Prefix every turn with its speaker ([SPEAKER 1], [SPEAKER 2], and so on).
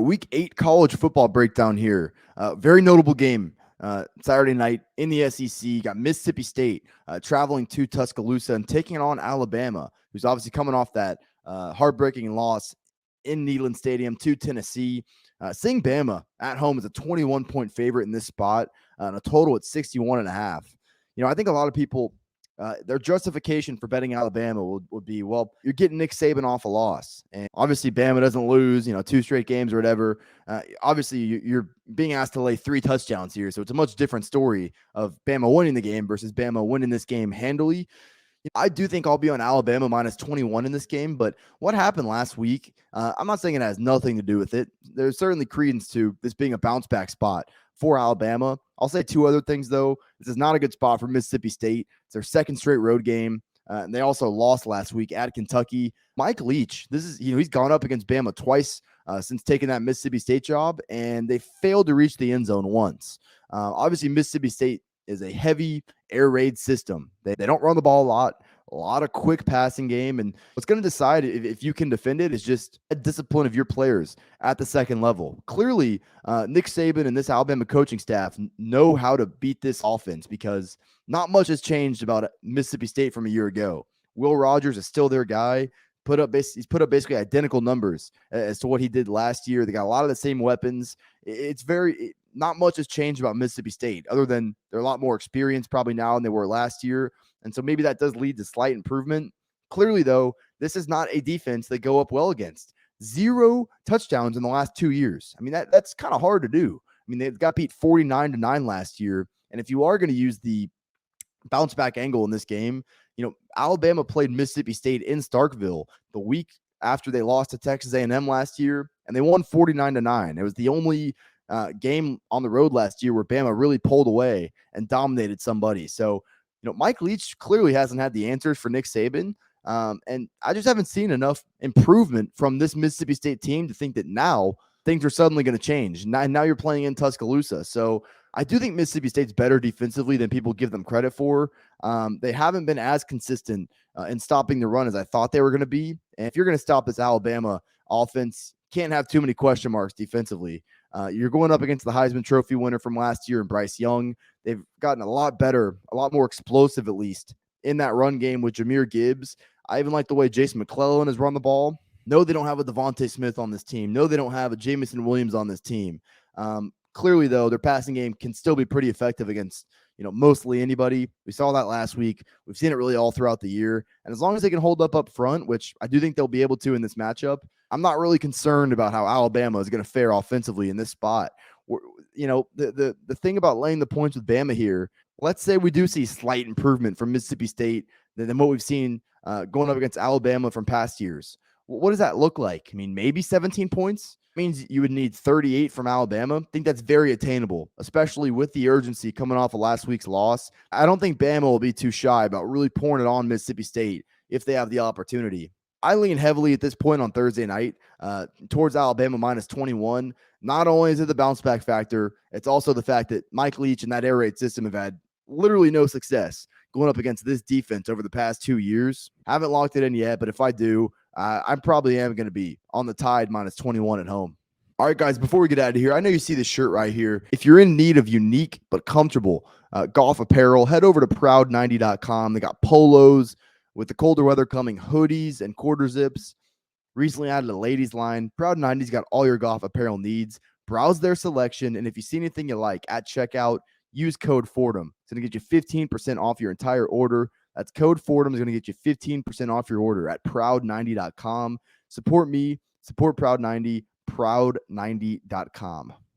[SPEAKER 1] Week 8 college football breakdown here. Very notable game Saturday night in the SEC. You got Mississippi State traveling to Tuscaloosa and taking on Alabama, who's obviously coming off that heartbreaking loss in Neyland Stadium to Tennessee. Seeing Bama at home is a 21-point favorite in this spot, and a total at 61.5. I think a lot of people, their justification for betting Alabama would be, well, you're getting Nick Saban off a loss. And obviously Bama doesn't lose, 2 straight games or whatever. Obviously you're being asked to lay 3 touchdowns here. So it's a much different story of Bama winning the game versus Bama winning this game handily. I do think I'll be on Alabama minus 21 in this game, but what happened last week, I'm not saying it has nothing to do with it. There's certainly credence to this being a bounce back spot for Alabama. I'll say 2 other things, though. This is not a good spot for Mississippi State. It's their second straight road game. And they also lost last week at Kentucky. Mike Leach, he's gone up against Bama twice since taking that Mississippi State job, and they failed to reach the end zone once. Obviously, Mississippi State is a heavy air raid system. They don't run the ball a lot of quick passing game. And what's going to decide if you can defend it is just a discipline of your players at the second level. Clearly, Nick Saban and this Alabama coaching staff know how to beat this offense because not much has changed about Mississippi State from a year ago. Will Rogers is still their guy. He's put up basically identical numbers as to what he did last year. They got a lot of the same weapons. Not much has changed about Mississippi State other than they're a lot more experienced probably now than they were last year. And so maybe that does lead to slight improvement. Clearly, though, this is not a defense they go up well against. 0 touchdowns in the last 2 years. I mean, that's kind of hard to do. I mean, they got beat 49-9 last year. And if you are going to use the bounce back angle in this game, Alabama played Mississippi State in Starkville the week after they lost to Texas A&M last year, and they won 49-9. It was the only game on the road last year where Bama really pulled away and dominated somebody. So, Mike Leach clearly hasn't had the answers for Nick Saban. And I just haven't seen enough improvement from this Mississippi State team to think that now things are suddenly going to change. Now you're playing in Tuscaloosa. So I do think Mississippi State's better defensively than people give them credit for. They haven't been as consistent in stopping the run as I thought they were going to be. And if you're going to stop this Alabama offense, can't have too many question marks defensively. You're going up against the Heisman Trophy winner from last year and Bryce Young. They've gotten a lot better, a lot more explosive at least in that run game with Jahmyr Gibbs. I even like the way Jason McClellan has run the ball. No, they don't have a Devontae Smith on this team. No, they don't have a Jamison Williams on this team. Clearly, though, their passing game can still be pretty effective against, mostly anybody. We saw that last week. We've seen it really all throughout the year. And as long as they can hold up front, which I do think they'll be able to in this matchup, I'm not really concerned about how Alabama is going to fare offensively in this spot. The thing about laying the points with Bama here, let's say we do see slight improvement from Mississippi State than what we've seen going up against Alabama from past years. What does that look like? I mean, maybe 17 points means you would need 38 from Alabama. I think that's very attainable, especially with the urgency coming off of last week's loss. I don't think Bama will be too shy about really pouring it on Mississippi State if they have the opportunity. I lean heavily at this point on Thursday night towards Alabama minus 21. Not only is it the bounce back factor, it's also the fact that Mike Leach and that air raid system have had literally no success going up against this defense over the past 2 years. Haven't locked it in yet, but if I do, I probably am going to be on the Tide minus 21 at home. All right, guys, before we get out of here, I know you see this shirt right here. If you're in need of unique but comfortable golf apparel, head over to proud90.com. They got polos with the colder weather coming, hoodies and quarter zips. Recently added a ladies line. Proud 90's got all your golf apparel needs. Browse their selection, and if you see anything you like at checkout, use code Fordham. It's going to get you 15% off your entire order. That's code Fordham is going to get you 15% off your order at proud90.com. Support me, support Proud90, proud90.com.